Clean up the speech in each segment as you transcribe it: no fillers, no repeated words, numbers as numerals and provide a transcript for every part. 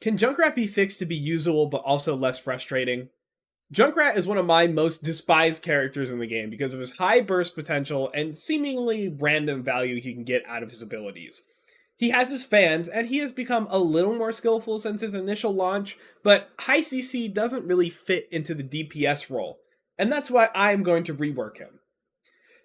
Can Junkrat be fixed to be usable but also less frustrating? Junkrat is one of my most despised characters in the game because of his high burst potential and seemingly random value he can get out of his abilities. He has his fans, and he has become a little more skillful since his initial launch, but high CC doesn't really fit into the DPS role, and that's why I'm going to rework him.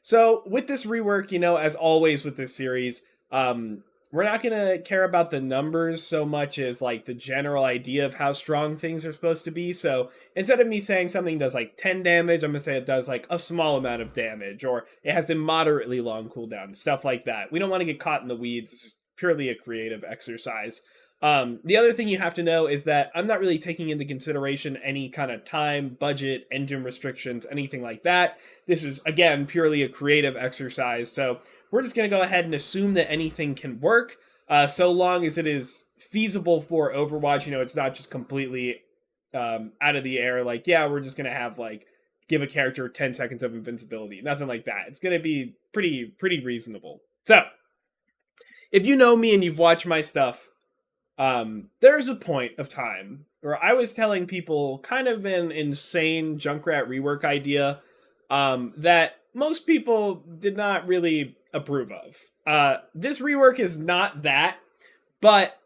So with this rework, as always with this series, we're not going to care about the numbers so much as like the general idea of how strong things are supposed to be. So instead of me saying something does like 10 damage, I'm going to say it does like a small amount of damage, or it has a moderately long cooldown, stuff like that. We don't want to get caught in the weeds. This is purely a creative exercise. The other thing you have to know is that I'm not really taking into consideration any kind of time, budget, engine restrictions, anything like that. This is, again, purely a creative exercise. So we're just going to go ahead and assume that anything can work, so long as it is feasible for Overwatch. It's not just completely out of the air. Like, yeah, we're just going to have, like, give a character 10 seconds of invincibility. Nothing like that. It's going to be pretty reasonable. So, if you know me and you've watched my stuff, there's a point of time where I was telling people kind of an insane Junkrat rework idea that most people did not really approve of. This rework is not that, but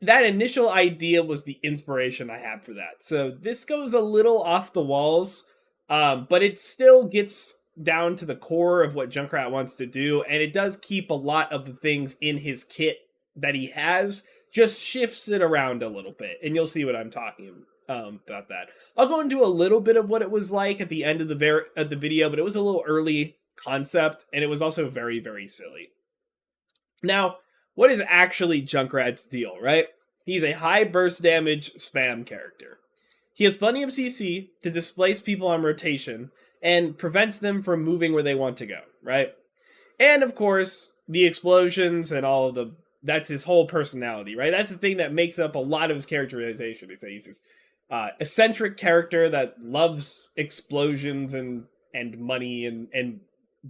that initial idea was the inspiration I had for that. So this goes a little off the walls, but it still gets down to the core of what Junkrat wants to do, and it does keep a lot of the things in his kit that he has, just shifts it around a little bit, and you'll see what I'm talking about that. I'll go into a little bit of what it was like at the end of the video, but it was a little early concept, and it was also very silly. Now, what is actually Junkrat's deal, right? He's a high burst damage spam character. He has plenty of CC to displace people on rotation, and prevents them from moving where they want to go, right? And of course, the explosions and all of that's his whole personality, right? That's the thing that makes up a lot of his characterization. They say he's this eccentric character that loves explosions and money and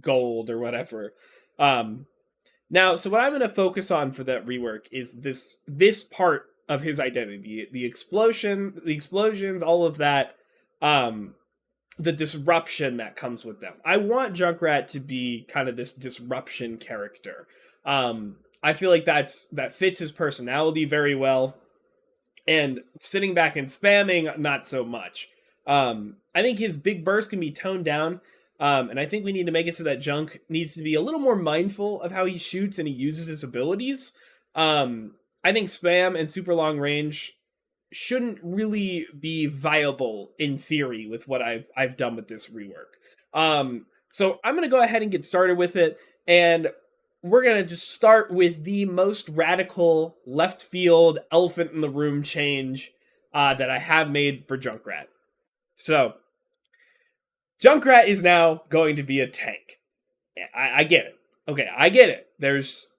gold or whatever. Now, so what I'm going to focus on for that rework is this part of his identity, the explosions, all of that, the disruption that comes with them. I want Junkrat to be kind of this disruption character. I feel like that fits his personality very well, and sitting back and spamming, not so much. I think his big burst can be toned down, and I think we need to make it so that Junk needs to be a little more mindful of how he shoots and he uses his abilities. I think spam and super long range shouldn't really be viable in theory with what I've done with this rework. So I'm going to go ahead and get started with it, and we're going to just start with the most radical left field elephant in the room change that I have made for Junkrat. So Junkrat is now going to be a tank. I get it. Okay, I get it. There's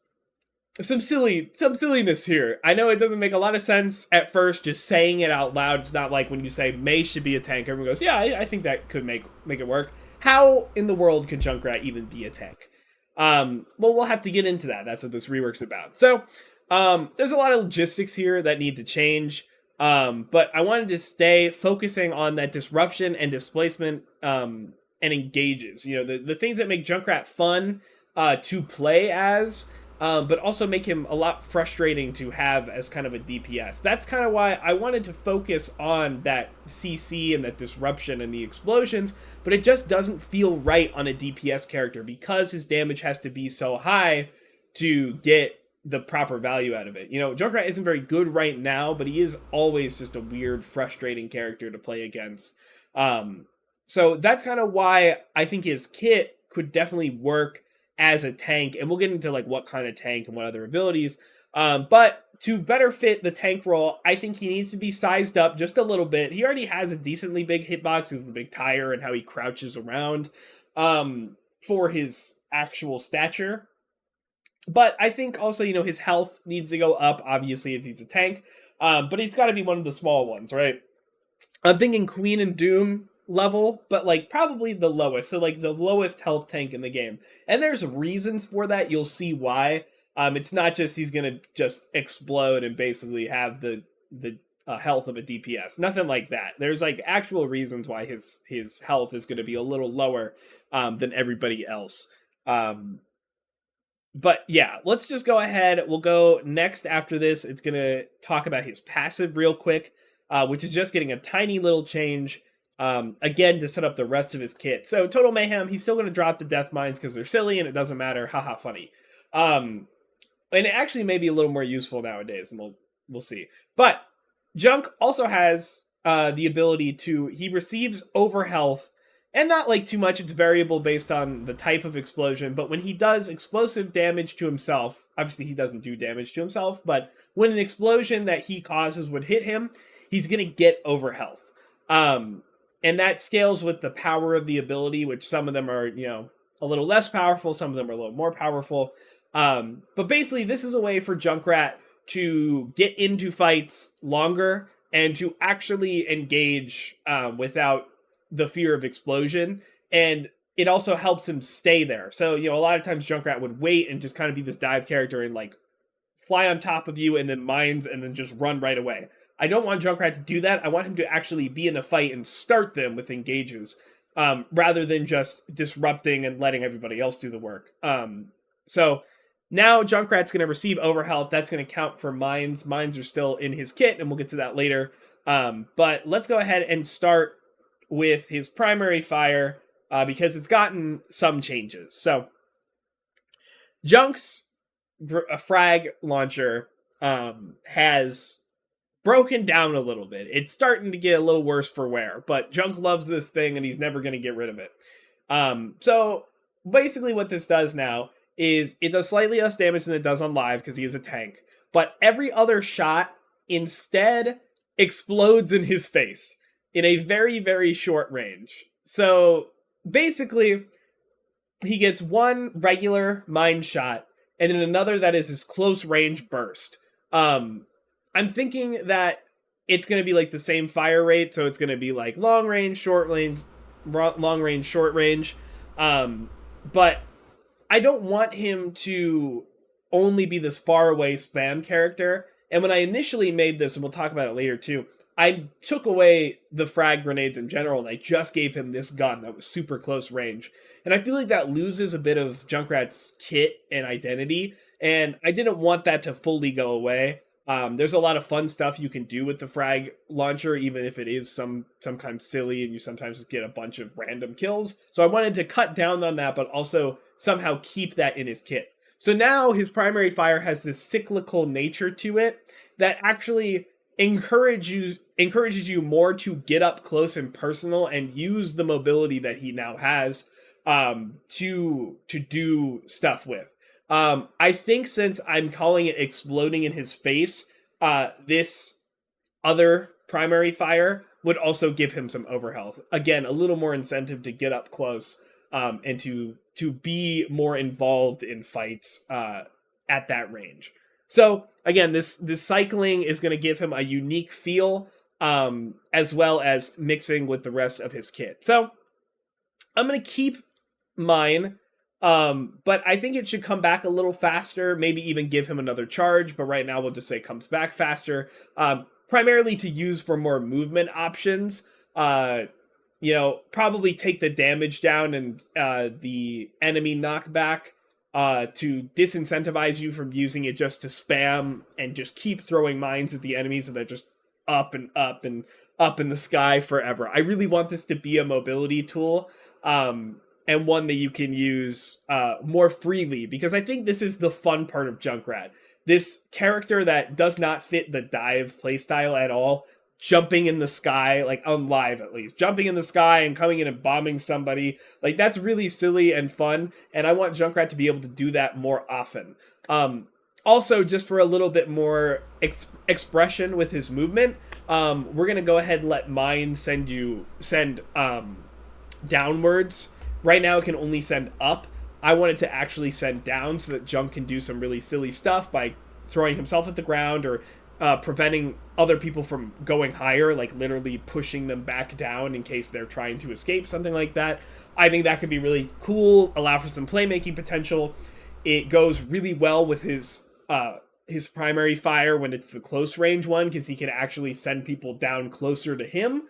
some silliness here. I know it doesn't make a lot of sense at first, just saying it out loud. It's not like when you say May should be a tank, everyone goes, yeah, I think that could make it work. How in the world could Junkrat even be a tank? Well, we'll have to get into that. That's what this rework's about. So, there's a lot of logistics here that need to change. But I wanted to stay focusing on that disruption and displacement, and engages. The things that make Junkrat fun, to play as, but also make him a lot frustrating to have as kind of a DPS. That's kind of why I wanted to focus on that CC and that disruption and the explosions, but it just doesn't feel right on a DPS character because his damage has to be so high to get the proper value out of it. Junkrat isn't very good right now, but he is always just a weird, frustrating character to play against. So that's kind of why I think his kit could definitely work as a tank, and we'll get into like what kind of tank and what other abilities. But to better fit the tank role, I think he needs to be sized up just a little bit. He already has a decently big hitbox because of the big tire and how he crouches around for his actual stature. But I think also, his health needs to go up, obviously, if he's a tank. But he's got to be one of the small ones, right? I'm thinking Queen and Doom level, but like probably the lowest. So like the lowest health tank in the game. And there's reasons for that. You'll see why. It's not just he's going to just explode and basically have the the health of a DPS. Nothing like that. There's like actual reasons why his health is going to be a little lower than everybody else. But yeah, let's just go ahead. We'll go next after this. It's going to talk about his passive real quick, which is just getting a tiny little change, again, to set up the rest of his kit. So Total Mayhem, he's still going to drop the Death Mines because they're silly and it doesn't matter. Haha, funny. And it actually may be a little more useful nowadays, and we'll see. But Junk also has the ability to, he receives over health, and not like too much, it's variable based on the type of explosion, but when he does explosive damage to himself, obviously he doesn't do damage to himself, but when an explosion that he causes would hit him, he's going to get over health. And that scales with the power of the ability, which some of them are, you know, a little less powerful, some of them are a little more powerful. But basically, this is a way for Junkrat to get into fights longer and to actually engage without the fear of explosion. And it also helps him stay there. So, you know, a lot of times Junkrat would wait and just kind of be this dive character and like fly on top of you and then mines and then just run right away. I don't want Junkrat to do that. I want him to actually be in a fight and start them with engages, rather than just disrupting and letting everybody else do the work. So now Junkrat's going to receive overhealth. That's going to count for mines. Mines are still in his kit, and we'll get to that later. But let's go ahead and start with his primary fire, because it's gotten some changes. So Junk's frag launcher has broken down a little bit. It's starting to get a little worse for wear, but Junk loves this thing and he's never going to get rid of it. So basically what this does now is it does slightly less damage than it does on live because he is a tank, but every other shot instead explodes in his face in a very, very short range. So basically he gets one regular mine shot and then another that is his close range burst. I'm thinking that it's going to be like the same fire rate, so it's going to be like long range, short range, long range, short range. But I don't want him to only be this far away spam character. And when I initially made this, and we'll talk about it later too, I took away the frag grenades in general, and I just gave him this gun that was super close range. And I feel like that loses a bit of Junkrat's kit and identity, and I didn't want that to fully go away. There's a lot of fun stuff you can do with the frag launcher, even if it is sometimes silly and you sometimes get a bunch of random kills. So I wanted to cut down on that, but also somehow keep that in his kit. So now his primary fire has this cyclical nature to it that actually encourages you more to get up close and personal and use the mobility that he now has to do stuff with. I think since I'm calling it exploding in his face, this other primary fire would also give him some overhealth. Again, a little more incentive to get up close, and to be more involved in fights, at that range. So again, this cycling is going to give him a unique feel, as well as mixing with the rest of his kit. So I'm going to keep mine. But I think it should come back a little faster, maybe even give him another charge, but right now we'll just say comes back faster, primarily to use for more movement options, probably take the damage down and the enemy knockback to disincentivize you from using it just to spam and just keep throwing mines at the enemies so they're just up and up and up in the sky forever. I really want this to be a mobility tool, and one that you can use more freely, because I think this is the fun part of Junkrat. This character that does not fit the dive playstyle at all, jumping in the sky, like on live at least, jumping in the sky and coming in and bombing somebody, like that's really silly and fun, and I want Junkrat to be able to do that more often. Also, just for a little bit more expression with his movement, we're gonna go ahead and let mine send downwards. Right now it can only send up. I want it to actually send down so that Junk can do some really silly stuff by throwing himself at the ground or preventing other people from going higher, like literally pushing them back down in case they're trying to escape, something like that. I think that could be really cool, allow for some playmaking potential. It goes really well with his his primary fire when it's the close range one, because he can actually send people down closer to him.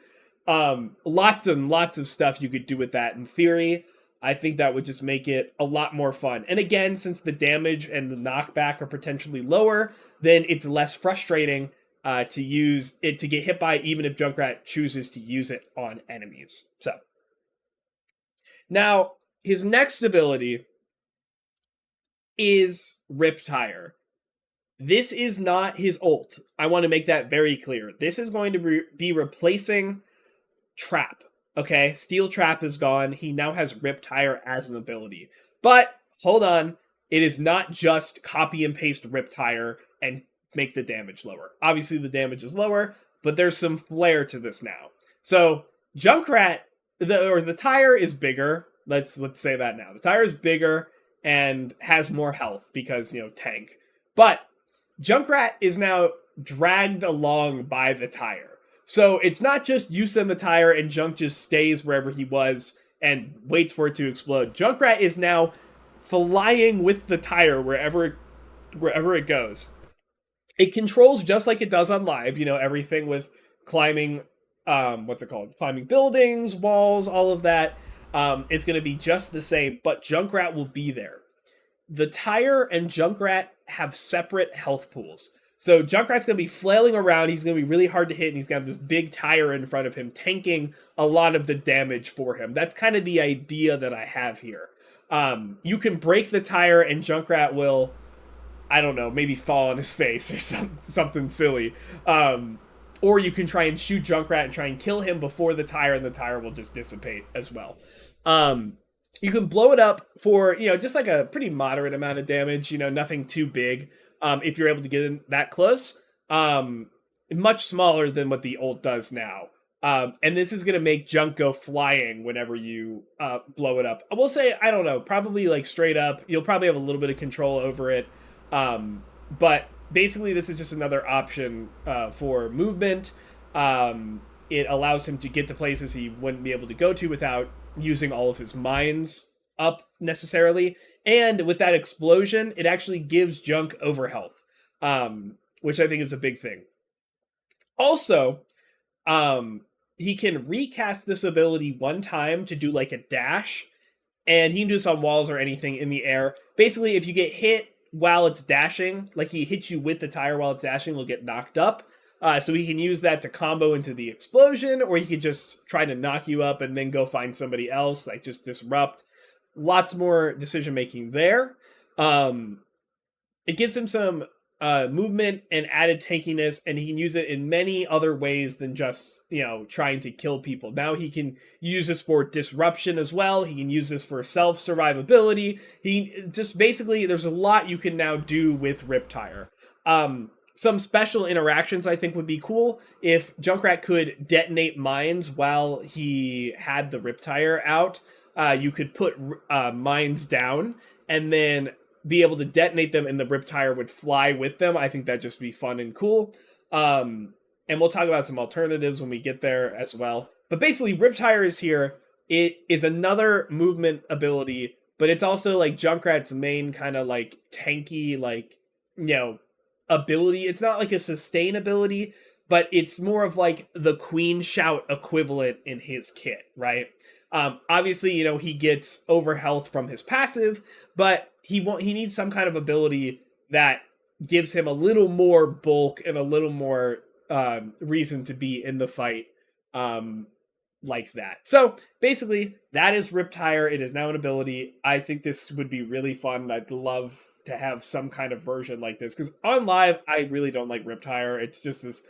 Lots and lots of stuff you could do with that in theory. I think that would just make it a lot more fun. And again, since the damage and the knockback are potentially lower, then it's less frustrating to use it to get hit by, even if Junkrat chooses to use it on enemies. So now his next ability is Riptire. This is not his ult. I want to make that very clear. This is going to be replacing Trap. Okay, Steel Trap is gone. He now has Riptire as an ability. But, hold on. It is not just copy and paste Riptire and make the damage lower. Obviously, the damage is lower, but there's some flair to this now. So, Junkrat, the tire is bigger. Let's say that now. The tire is bigger and has more health because, tank. But, Junkrat is now dragged along by the tire. So it's not just you send the tire and Junk just stays wherever he was and waits for it to explode. Junkrat is now flying with the tire wherever it goes. It controls just like it does on live, everything with climbing, climbing buildings, walls, all of that. It's going to be just the same, but Junkrat will be there. The tire and Junkrat have separate health pools. So Junkrat's going to be flailing around, he's going to be really hard to hit, and he's going to have this big tire in front of him, tanking a lot of the damage for him. That's kind of the idea that I have here. You can break the tire, and Junkrat will, I don't know, maybe fall on his face or something silly. Or you can try and shoot Junkrat and try and kill him before the tire, and the tire will just dissipate as well. You can blow it up for, just like a pretty moderate amount of damage, nothing too big. If you're able to get in that close, much smaller than what the ult does now. And this is going to make Junk go flying whenever you blow it up. I will say, I don't know, probably like straight up, you'll probably have a little bit of control over it. But basically this is just another option for movement. It allows him to get to places he wouldn't be able to go to without using all of his mines up necessarily. And with that explosion, it actually gives Junk overhealth, which I think is a big thing. Also, he can recast this ability one time to do like a dash, and he can do this on walls or anything in the air. Basically, if you get hit while it's dashing, like he hits you with the tire while it's dashing, will get knocked up. So he can use that to combo into the explosion, or he could just try to knock you up and then go find somebody else, like just disrupt. Lots more decision making there. It gives him some movement and added tankiness, and he can use it in many other ways than just trying to kill people. Now he can use this for disruption as well. He can use this for self survivability. He just basically, there's a lot you can now do with Riptire. Some special interactions I think would be cool if Junkrat could detonate mines while he had the Riptire out. You could put mines down and then be able to detonate them, and the Riptire would fly with them. I think that'd just be fun and cool. And we'll talk about some alternatives when we get there as well. But basically, Riptire is here. It is another movement ability, but it's also like Junkrat's main kind of like tanky, like, ability. It's not like a sustain ability, but it's more of like the Queen Shout equivalent in his kit, right? Obviously, he gets overhealth from his passive, but he needs some kind of ability that gives him a little more bulk and a little more reason to be in the fight like that. So basically, that is Riptire. It is now an ability. I think this would be really fun. I'd love to have some kind of version like this, because on live, I really don't like Riptire. It's just this,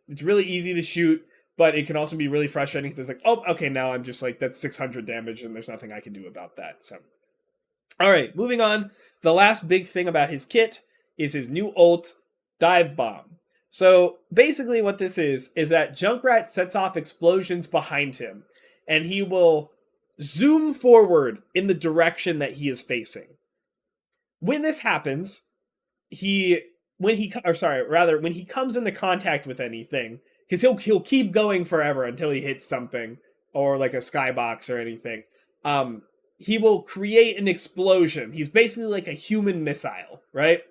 it's really easy to shoot, but it can also be really frustrating because it's like, oh, okay, now I'm just like, that's 600 damage and there's nothing I can do about that. So, all right, moving on. The last big thing about his kit is his new ult, Divebomb. So basically what this is that Junkrat sets off explosions behind him, and he will zoom forward in the direction that he is facing. When this happens, when he comes into contact with anything, because he'll keep going forever until he hits something, or like a skybox or anything, he will create an explosion. He's basically like a human missile, right?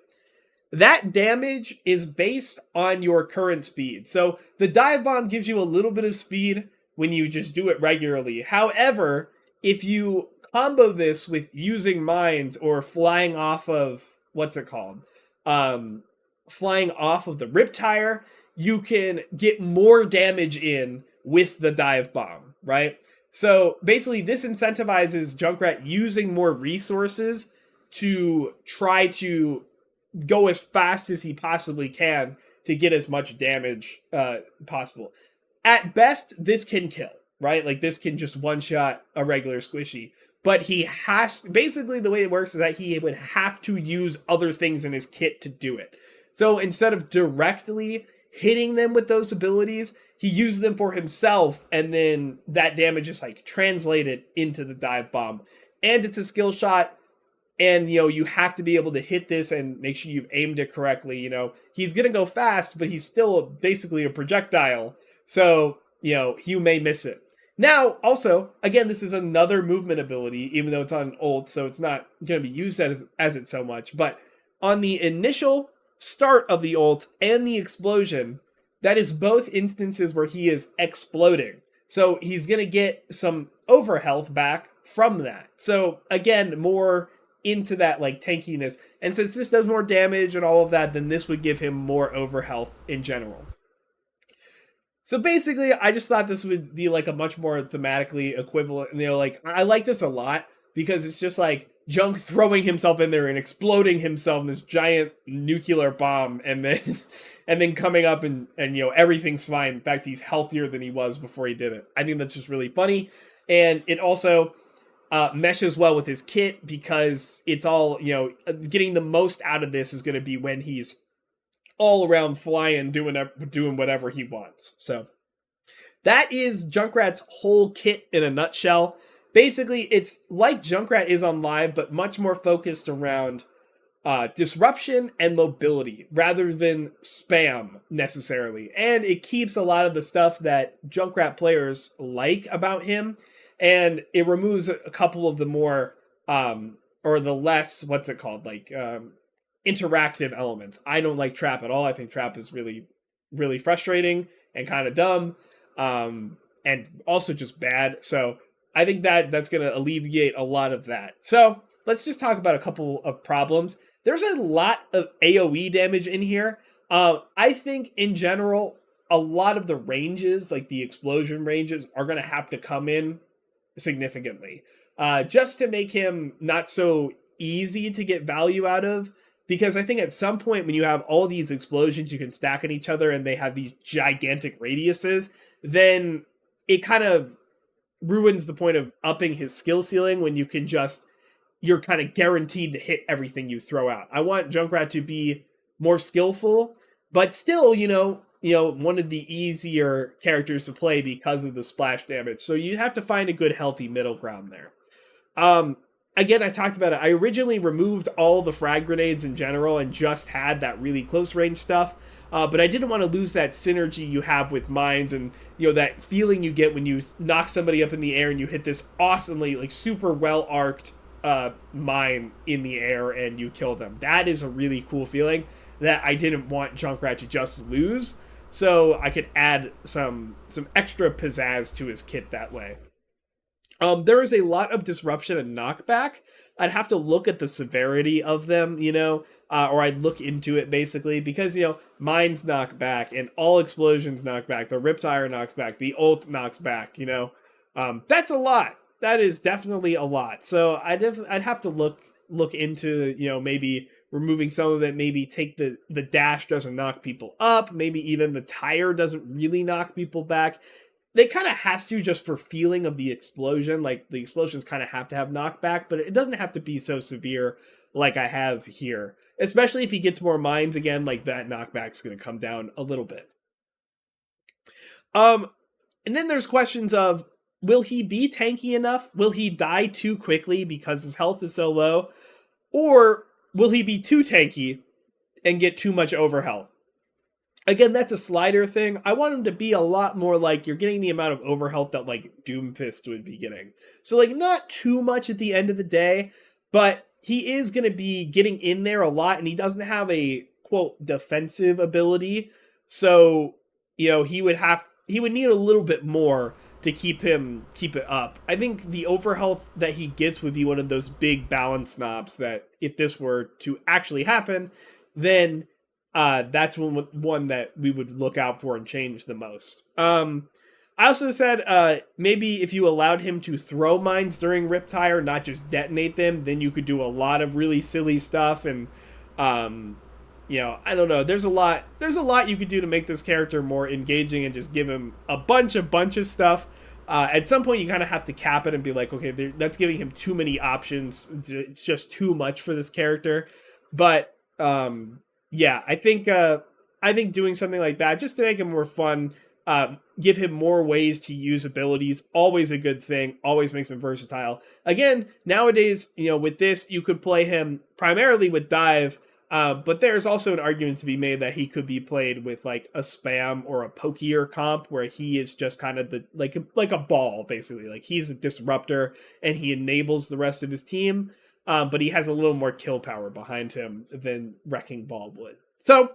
that damage is based on your current speed. So the Divebomb gives you a little bit of speed when you just do it regularly. However, if you combo this with using mines or flying off of, what's it called? Flying off of the Riptire, you can get more damage in with the Divebomb, right? So basically this incentivizes Junkrat using more resources to try to go as fast as he possibly can to get as much damage possible. At best, this can kill, right? Like, this can just one-shot a regular squishy. But he has... Basically, the way it works is that he would have to use other things in his kit to do it. So instead of directly hitting them with those abilities, he uses them for himself, and then that damage is, like, translated into the Divebomb. And it's a skill shot, and, you know, you have to be able to hit this and make sure you've aimed it correctly, you know. He's going to go fast, but he's still basically a projectile. So, you know, you may miss it. Now, also, again, this is another movement ability, even though it's on an ult, so it's not going to be used as it so much. But on the initial start of the ult and the explosion, that is both instances where he is exploding. So he's going to get some overhealth back from that. So, again, more into that, like, tankiness. And since this does more damage and all of that, then this would give him more overhealth in general. So basically, I just thought this would be, like, a much more thematically equivalent. You know, like, I like this a lot because it's just, like, Junk throwing himself in there and exploding himself in this giant nuclear bomb, and then coming up and you know, everything's fine. In fact, he's healthier than he was before he did it. I think that's just really funny. And it also meshes well with his kit because it's all, you know, getting the most out of this is going to be when he's all around flying, doing whatever he wants. So that is Junkrat's whole kit in a nutshell. Basically, it's like Junkrat is on live, but much more focused around disruption and mobility rather than spam necessarily. And it keeps a lot of the stuff that Junkrat players like about him, and it removes a couple of the more or the less, what's it called, like interactive elements. I don't like Trap at all. I think Trap is really, really frustrating and kind of dumb, and also just bad. So I think that's going to alleviate a lot of that. So let's just talk about a couple of problems. There's a lot of AoE damage in here. I think in general, a lot of the ranges, like the explosion ranges, are going to have to come in significantly, just to make him not so easy to get value out of. Because I think at some point when you have all these explosions you can stack on each other and they have these gigantic radiuses, then it kind of ruins the point of upping his skill ceiling when you're kind of guaranteed to hit everything you throw out. I want Junkrat to be more skillful, but still, you know, one of the easier characters to play because of the splash damage. So you have to find a good, healthy middle ground there. Again, I talked about it. I originally removed all the frag grenades in general and just had that really close range stuff. But I didn't want to lose that synergy you have with mines and, you know, that feeling you get when you knock somebody up in the air and you hit this awesomely, like, super well-arced mine in the air and you kill them. That is a really cool feeling that I didn't want Junkrat to just lose, so I could add some extra pizzazz to his kit that way. There is a lot of disruption and knockback. I'd have to look at the severity of them, you know, or I'd look into it basically, because, you know, mines knock back and all explosions knock back. The Riptire knocks back. The ult knocks back, you know. That's a lot. That is definitely a lot. So I'd have to look into, you know, maybe removing some of it, maybe take the dash doesn't knock people up, maybe even the tire doesn't really knock people back. They kind of has to just for feeling of the explosion, like the explosions kind of have to have knockback, but it doesn't have to be so severe like I have here. Especially if he gets more mines again, like that knockback's going to come down a little bit. And then there's questions of, will he be tanky enough? Will he die too quickly because his health is so low? Or will he be too tanky and get too much overhealth? Again, that's a slider thing. I want him to be a lot more like you're getting the amount of overhealth that, like, Doomfist would be getting. So, like, not too much at the end of the day, but he is going to be getting in there a lot, and he doesn't have a quote defensive ability. So, he would need a little bit more to keep it up. I think the overhealth that he gets would be one of those big balance knobs that if this were to actually happen, then that's one that we would look out for and change the most. I also said maybe if you allowed him to throw mines during Riptire, not just detonate them, then you could do a lot of really silly stuff. And I don't know. There's a lot you could do to make this character more engaging and just give him a bunch of stuff. At some point, you kind of have to cap it and be like, okay, that's giving him too many options. It's just too much for this character. But yeah, I think doing something like that just to make him more fun, give him more ways to use abilities, always a good thing. Always makes him versatile. Again, nowadays, with this, you could play him primarily with dive. But there's also an argument to be made that he could be played with like a spam or a pokier comp where he is just kind of like a ball, basically. Like he's a disruptor and he enables the rest of his team, but he has a little more kill power behind him than Wrecking Ball would. So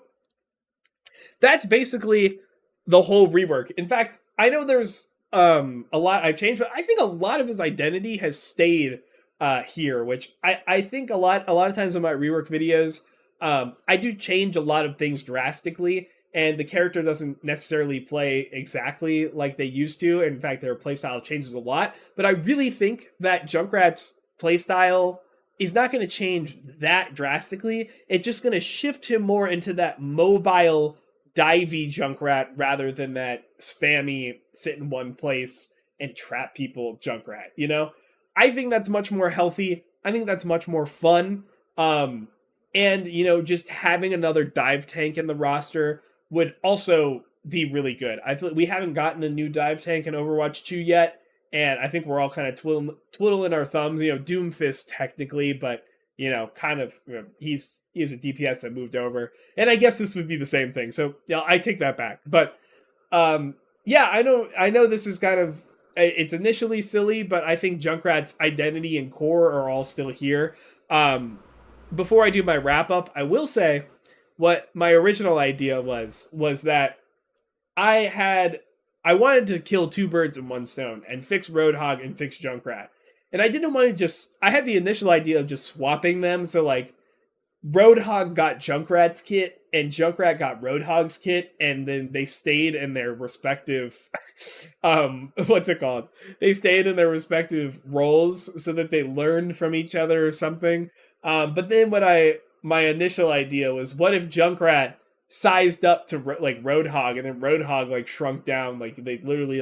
that's basically the whole rework. In fact, I know there's a lot I've changed, but I think a lot of his identity has stayed here, which I think a lot of times in my rework videos, I do change a lot of things drastically, and the character doesn't necessarily play exactly like they used to. In fact, their playstyle changes a lot. But I really think that Junkrat's playstyle is not going to change that drastically. It's just going to shift him more into that mobile, divey Junkrat rather than that spammy, sit in one place and trap people Junkrat, I think that's much more healthy. I think that's much more fun. And, just having another dive tank in the roster would also be really good. We haven't gotten a new dive tank in Overwatch 2 yet, and I think we're all kind of twiddling our thumbs. Doomfist technically, but, he's a DPS that moved over. And I guess this would be the same thing. So, I take that back. But, yeah, I know this is kind of... It's initially silly, but I think Junkrat's identity and core are all still here. Before I do my wrap up, I will say what my original idea was that I wanted to kill two birds in one stone and fix Roadhog and fix Junkrat. And I didn't want to I had the initial idea of just swapping them. So like Roadhog got Junkrat's kit and Junkrat got Roadhog's kit, and then they stayed in their respective what's it called? They stayed in their respective roles so that they learned from each other or something. But then my initial idea was, what if Junkrat sized up to like Roadhog, and then Roadhog like shrunk down, like they literally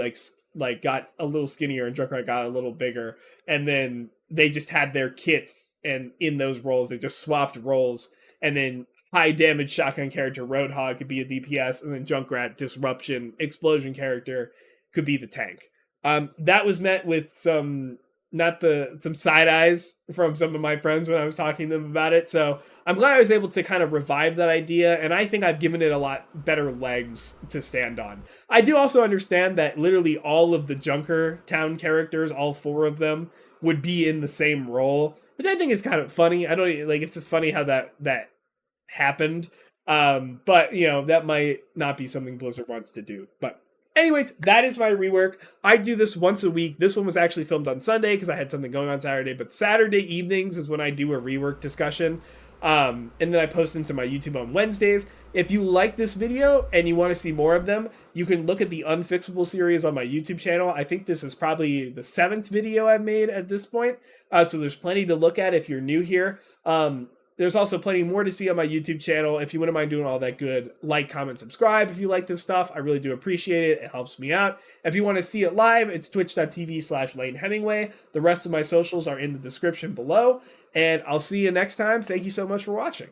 like got a little skinnier and Junkrat got a little bigger, and then they just had their kits, and in those roles they just swapped roles, and then high damage shotgun character Roadhog could be a DPS, and then Junkrat disruption explosion character could be the tank. That was met with some side eyes from some of my friends when I was talking to them about it. So I'm glad I was able to kind of revive that idea, and I think I've given it a lot better legs to stand on. I do also understand that literally all of the Junkertown characters, all 4 of them, would be in the same role, which I think is kind of funny. It's just funny how that happened. But that might not be something Blizzard wants to do. But anyways, that is my rework. I do this once a week. This one was actually filmed on Sunday because I had something going on Saturday, but Saturday evenings is when I do a rework discussion. And then I post them to my YouTube on Wednesdays. If you like this video and you want to see more of them, you can look at the Unfixable series on my YouTube channel. I think this is probably the 7th video I've made at this point. So there's plenty to look at if you're new here. There's also plenty more to see on my YouTube channel. If you wouldn't mind doing all that good, like, comment, subscribe if you like this stuff. I really do appreciate it. It helps me out. If you want to see it live, it's twitch.tv/LaytonHemingway. The rest of my socials are in the description below. And I'll see you next time. Thank you so much for watching.